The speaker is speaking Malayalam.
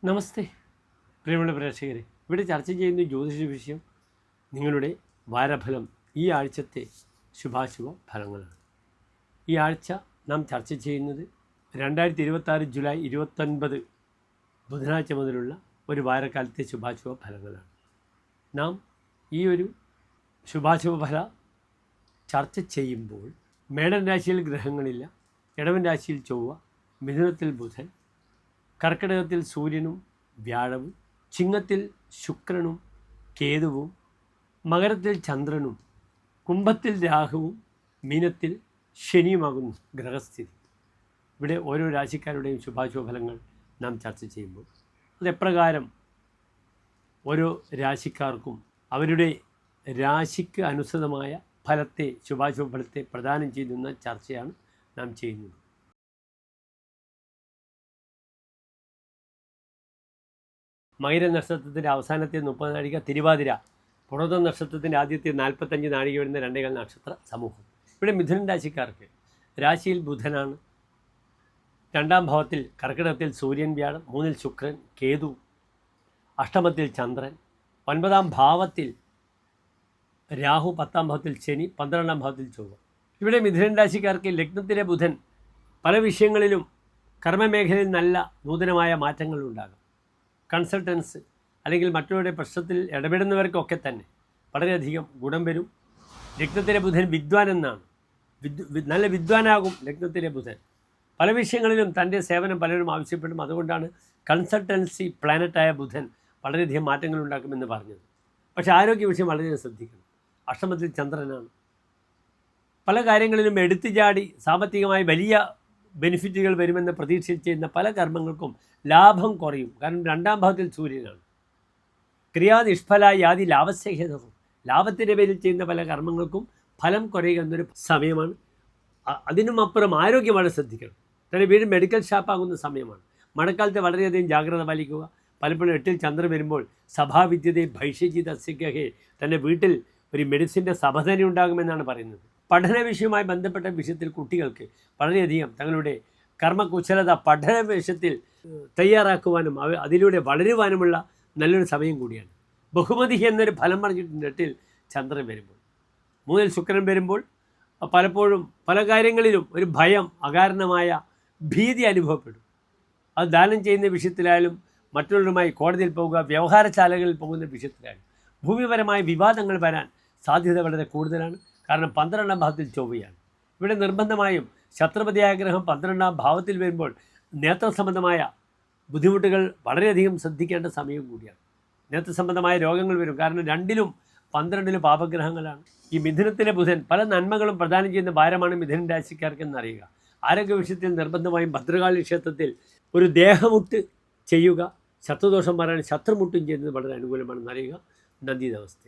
നമസ്തേ പ്രിയമുള്ള പ്രേക്ഷകരെ, ഇവിടെ ചർച്ച ചെയ്യുന്ന ജ്യോതിഷ വിഷയം നിങ്ങളുടെ വാരഫലം, ഈ ആഴ്ചത്തെ ശുഭാശുഭ ഫലങ്ങളാണ്. ഈ ആഴ്ച നാം ചർച്ച ചെയ്യുന്നത് 2026 ജൂലൈ 29 ബുധനാഴ്ച മുതലുള്ള ഒരു വാരക്കാലത്തെ ശുഭാശുഭ ഫലങ്ങളാണ്. നാം ഈ ഒരു ശുഭാശുഭ ഫല ചർച്ച ചെയ്യുമ്പോൾ മേടൻ രാശിയിൽ ഗ്രഹങ്ങളില്ല. ഇടവൻ രാശിയിൽ ചൊവ്വ, മിഥുനത്തിൽ ബുധൻ, കർക്കിടകത്തിൽ സൂര്യനും വ്യാഴവും, ചിങ്ങത്തിൽ ശുക്രനും കേതുവും, മകരത്തിൽ ചന്ദ്രനും, കുംഭത്തിൽ രാഹുവും, മീനത്തിൽ ശനിയുമാകുന്നു ഗ്രഹസ്ഥിതി. ഇവിടെ ഓരോ രാശിക്കാരുടെയും ശുഭാശുഭ ഫലങ്ങൾ നാം ചർച്ച ചെയ്യുമ്പോൾ അതെപ്രകാരം ഓരോ രാശിക്കാർക്കും അവരുടെ രാശിക്ക് അനുസൃതമായ ഫലത്തെ, ശുഭാശുഭ ഫലത്തെ പ്രദാനം ചെയ്യുന്ന ചർച്ചയാണ് നാം ചെയ്യുന്നത്. മകര നക്ഷത്രത്തിൻ്റെ അവസാനത്തെ 30 നാഴിക തിരുവാതിര, പുണർത നക്ഷത്രത്തിൻ്റെ ആദ്യത്തെ 45 നാഴിക വരുന്ന 2 നക്ഷത്ര സമൂഹം. ഇവിടെ മിഥുനൻ രാശിക്കാർക്ക് രാശിയിൽ ബുധനാണ്, 2ാം ഭാവത്തിൽ കർക്കിടകത്തിൽ സൂര്യൻ വ്യാഴം, 3ൽ ശുക്രൻ കേതു, അഷ്ടമത്തിൽ ചന്ദ്രൻ, 9ാം ഭാവത്തിൽ രാഹു, 10ാം ഭാവത്തിൽ ശനി, 12ാം ഭാവത്തിൽ ചൊവ്വ. ഇവിടെ മിഥുനൻ രാശിക്കാർക്ക് ലഗ്നത്തിലെ ബുധൻ പല വിഷയങ്ങളിലും കർമ്മമേഖലയിൽ നല്ല നൂതനമായ മാറ്റങ്ങളുണ്ടാകും. കൺസൾട്ടൻസ് അല്ലെങ്കിൽ മറ്റുള്ളവരുടെ പ്രശ്നത്തിൽ ഇടപെടുന്നവർക്കൊക്കെ തന്നെ വളരെയധികം ഗുണം വരും. ലഗ്നത്തിലെ ബുധൻ വിദ്വാൻ എന്നാണ്, നല്ല വിദ്വാനാകും ലഗ്നത്തിലെ ബുധൻ. പല വിഷയങ്ങളിലും തൻ്റെ സേവനം പലരും ആവശ്യപ്പെടും. അതുകൊണ്ടാണ് കൺസൾട്ടൻസി പ്ലാനറ്റായ ബുധൻ വളരെയധികം മാറ്റങ്ങൾ ഉണ്ടാക്കുമെന്ന് പറഞ്ഞത്. പക്ഷേ ആരോഗ്യ വിഷയം വളരെയധികം ശ്രദ്ധിക്കണം. അഷ്ടമത്തിൽ ചന്ദ്രനാണ്. പല കാര്യങ്ങളിലും എടുത്തുചാടി സാമ്പത്തികമായി വലിയ ബെനിഫിറ്റുകൾ വരുമെന്ന് പ്രതീക്ഷിച്ച് ചെയ്യുന്ന പല കർമ്മങ്ങൾക്കും ലാഭം കുറയും. കാരണം 2ാം ഭാവത്തിൽ സൂര്യനാണ്. ക്രിയാനിഷ്ഫല യാതി ലാഭസ്യഹേതവും, ലാഭത്തിൻ്റെ പേരിൽ ചെയ്യുന്ന പല കർമ്മങ്ങൾക്കും ഫലം കുറയുക എന്നൊരു സമയമാണ്. അതിനും അപ്പുറം ആരോഗ്യം വളരെ ശ്രദ്ധിക്കണം. തന്നെ വീട് മെഡിക്കൽ ഷാപ്പാകുന്ന സമയമാണ്. മഴക്കാലത്ത് വളരെയധികം ജാഗ്രത പാലിക്കുക. പലപ്പോഴും 8ൽ ചന്ദ്രൻ വരുമ്പോൾ സഭാവിദ്യതയെ ഭൈഷ്യജിതസ്യഹേ, തന്നെ വീട്ടിൽ ഒരു മെഡിസിൻ്റെ സഭതന ഉണ്ടാകുമെന്നാണ് പറയുന്നത്. പഠന വിഷയവുമായി ബന്ധപ്പെട്ട വിഷയത്തിൽ കുട്ടികൾക്ക് വളരെയധികം തങ്ങളുടെ കർമ്മകുശലത പഠന വിഷയത്തിൽ തയ്യാറാക്കുവാനും അതിലൂടെ വളരുവാനുമുള്ള നല്ലൊരു സമയം കൂടിയാണ്. ബഹുമതി എന്നൊരു ഫലം പറഞ്ഞിട്ടുണ്ട് 8ൽ ചന്ദ്രൻ വരുമ്പോൾ. 3ൽ ശുക്രൻ വരുമ്പോൾ പലപ്പോഴും പല കാര്യങ്ങളിലും ഒരു ഭയം, അകാരണമായ ഭീതി അനുഭവപ്പെടും. അത് ദാനം ചെയ്യുന്ന വിഷയത്തിലായാലും, മറ്റുള്ളവരുമായി കോടതിയിൽ പോവുക, വ്യവഹാരശാലകളിൽ പോകുന്ന വിഷയത്തിലായാലും ഭൂമിപരമായ വിവാദങ്ങൾ വരാൻ സാധ്യത വളരെ കൂടുതലാണ്. കാരണം 12ാം ഭാവത്തിൽ ചൊവ്വയാണ്. ഇവിടെ നിർബന്ധമായും ശത്രുപതിയായ ഗ്രഹം 12ാം ഭാവത്തിൽ വരുമ്പോൾ നേത്രസംബന്ധമായ ബുദ്ധിമുട്ടുകൾ വളരെയധികം ശ്രദ്ധിക്കേണ്ട സമയം കൂടിയാണ്. നേത്രസംബന്ധമായ രോഗങ്ങൾ വരും. കാരണം 2ലും 12ലും പാപഗ്രഹങ്ങളാണ്. ഈ മിഥുനത്തിലെ ബുധൻ പല നന്മകളും പ്രദാനം ചെയ്യുന്ന ഭാരമാണ് മിഥുനൻ രാശിക്കാർക്ക് എന്നറിയുക. ആരോഗ്യ വിഷയത്തിൽ നിർബന്ധമായും ഭദ്രകാളി ക്ഷേത്രത്തിൽ ഒരു ദേഹമുട്ട് ചെയ്യുക. ശത്രുദോഷം മാറാൻ ശത്രുമുട്ടും ചെയ്യുന്നത് വളരെ അനുകൂലമാണെന്ന് അറിയുക. നന്ദി, നമസ്തേ.